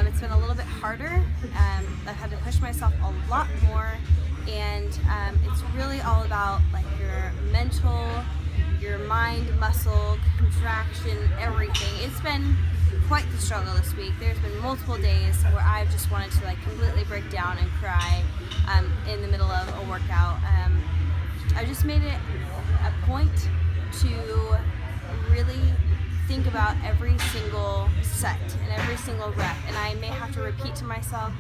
It's been a little bit harder. I've had to push myself a lot more, and it's really all about like your mental, your mind, muscle, contraction, everything. It's been quite the struggle this week. There's been multiple days where I've just wanted to like completely break down and cry in the middle of a workout. I just made it a point to really think about every single set and every single rep, and I may have to repeat to myself,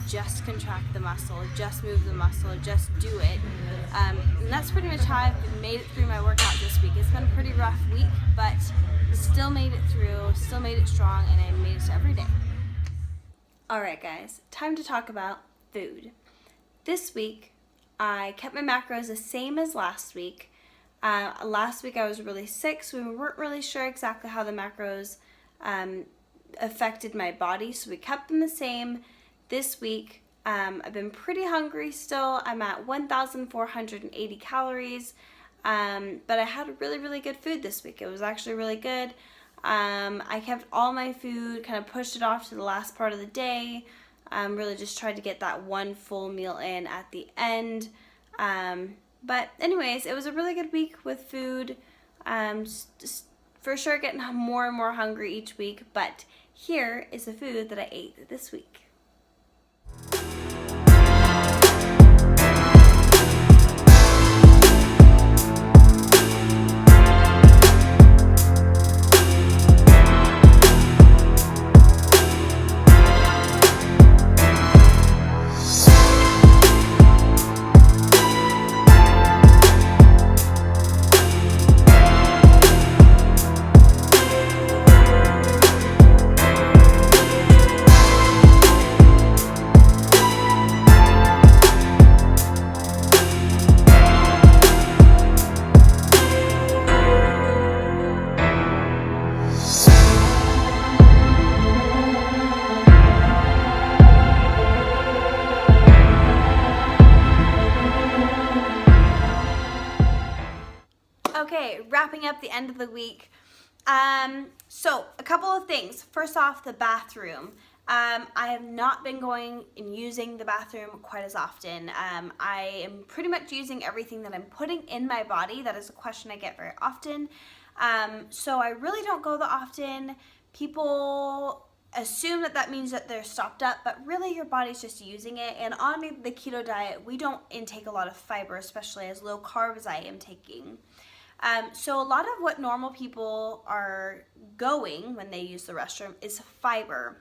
just contract the muscle, just move the muscle, just do it. And that's pretty much how I've made it through my workout this week. It's been a pretty rough week, but still made it through, still made it strong, and I made it to every day. Alright guys, time to talk about food. This week, I kept my macros the same as last week. Last week I was really sick, so we weren't really sure exactly how the macros affected my body, so we kept them the same. This week, I've been pretty hungry still. I'm at 1,480 calories, but I had really, really good food this week. It was actually really good. I kept all my food, kind of pushed it off to the last part of the day. Really just tried to get that one full meal in at the end. But anyways, it was a really good week with food. Just for sure getting more and more hungry each week, but here is the food that I ate this week. Okay, wrapping up the end of the week. So a couple of things. First off, the bathroom. I have not been going and using the bathroom quite as often. I am pretty much using everything that I'm putting in my body. That is a question I get very often. So I really don't go that often. People assume that that means that they're stopped up, but really your body's just using it. And on the keto diet, we don't intake a lot of fiber, especially as low carb as I am taking. So a lot of what normal people are going when they use the restroom is fiber.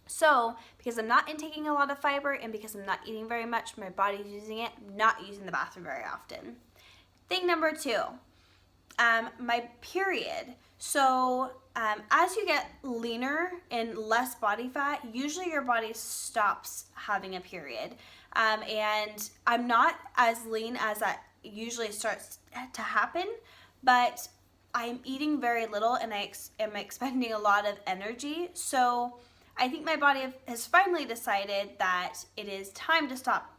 So because I'm not intaking a lot of fiber and because I'm not eating very much, my body's using it, I'm not using the bathroom very often. Thing number 2, my period. So as you get leaner and less body fat, usually your body stops having a period. And I'm not as lean as that usually starts to happen, but I'm eating very little and I am expending a lot of energy. So I think my body has finally decided that it is time to stop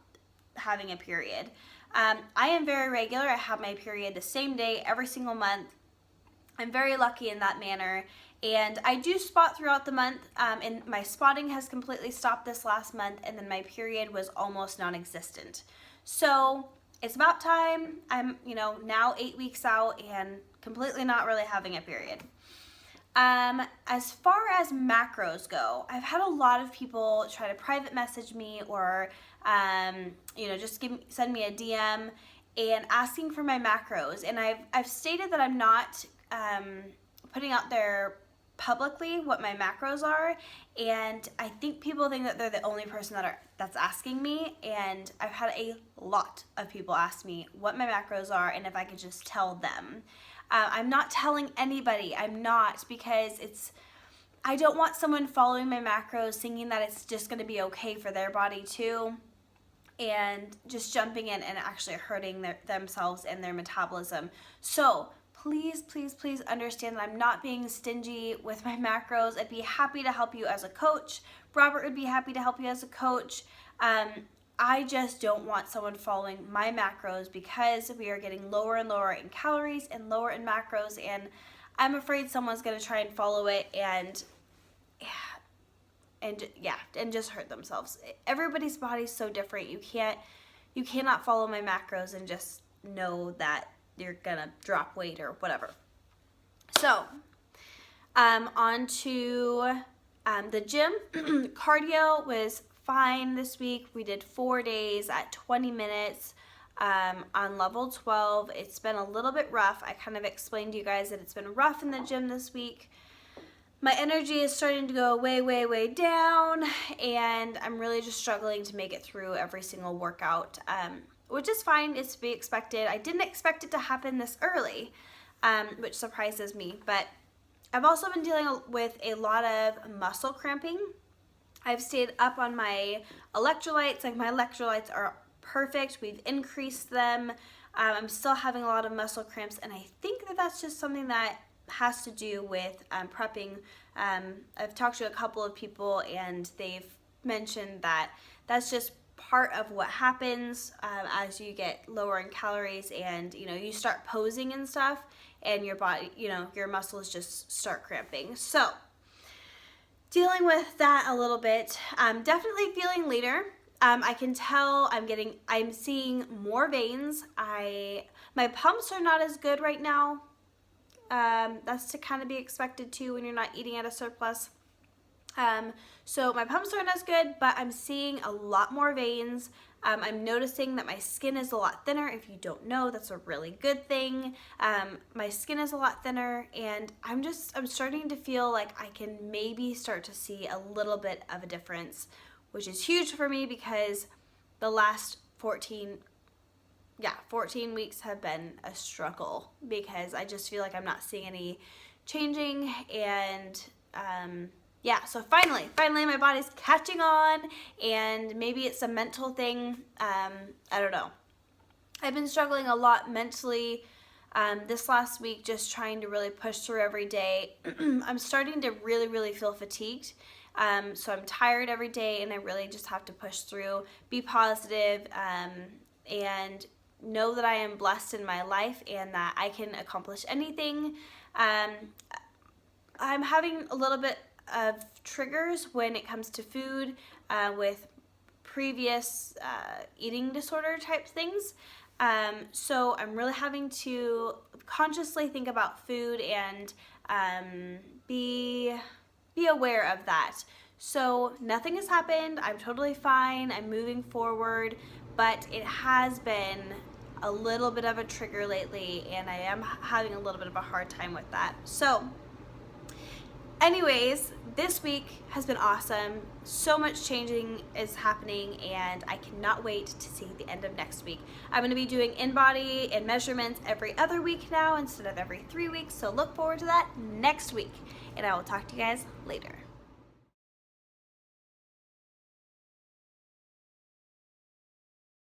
having a period. I am very regular. I have my period the same day every single month. I'm very lucky in that manner, and I do spot throughout the month, and my spotting has completely stopped this last month, and then my period was almost non-existent. So it's about time. I'm, now 8 weeks out and completely not really having a period. As far as macros go, I've had a lot of people try to private message me or, just send me a DM and asking for my macros. And I've stated that I'm not putting out there publicly what my macros are, and I think people think that they're the only person that's asking me, and I've had a lot of people ask me what my macros are and if I could just tell them. I'm not telling anybody. I'm not, because I don't want someone following my macros thinking that it's just going to be okay for their body too, and just jumping in and actually hurting themselves and their metabolism. So please, please, please understand that I'm not being stingy with my macros. I'd be happy to help you as a coach. Robert would be happy to help you as a coach. I just don't want someone following my macros because we are getting lower and lower in calories and lower in macros, and I'm afraid someone's going to try and follow it, and and just hurt themselves. Everybody's body's so different. You cannot follow my macros and just know that you're gonna drop weight or whatever. So, on to the gym. Cardio was fine this week. We did 4 days at 20 minutes on level 12. It's been a little bit rough. I kind of explained to you guys that it's been rough in the gym this week. My energy is starting to go way, way, way down, and I'm really just struggling to make it through every single workout, which is fine. It's to be expected. I didn't expect it to happen this early, which surprises me, but I've also been dealing with a lot of muscle cramping. I've stayed up on my electrolytes. Like, my electrolytes are perfect. We've increased them. I'm still having a lot of muscle cramps, and I think that that's just something that has to do with prepping. I've talked to a couple of people, and they've mentioned that that's just part of what happens as you get lower in calories, and you start posing and stuff, and your body, your muscles just start cramping. So dealing with that a little bit. Definitely feeling leaner. I can tell I'm seeing more veins. My pumps are not as good right now. That's to kind of be expected too when you're not eating at a surplus. So my pumps aren't as good, but I'm seeing a lot more veins. I'm noticing that my skin is a lot thinner. If you don't know, that's a really good thing. My skin is a lot thinner, and I'm starting to feel like I can maybe start to see a little bit of a difference, which is huge for me because the last 14 weeks have been a struggle because I just feel like I'm not seeing any changing, and so finally my body's catching on, and maybe it's a mental thing. I don't know. I've been struggling a lot mentally this last week, just trying to really push through every day. I'm starting to really, really feel fatigued. So I'm tired every day, and I really just have to push through, be positive, and know that I am blessed in my life and that I can accomplish anything. I'm having a little bit of triggers when it comes to food with previous eating disorder type things. So I'm really having to consciously think about food and be aware of that. So nothing has happened. I'm totally fine. I'm moving forward, but it has been a little bit of a trigger lately, and I am having a little bit of a hard time with that. So anyways, this week has been awesome. So much changing is happening, and I cannot wait to see the end of next week. I'm going to be doing inbody and measurements every other week now instead of every 3 weeks, so look forward to that next week, and I will talk to you guys later.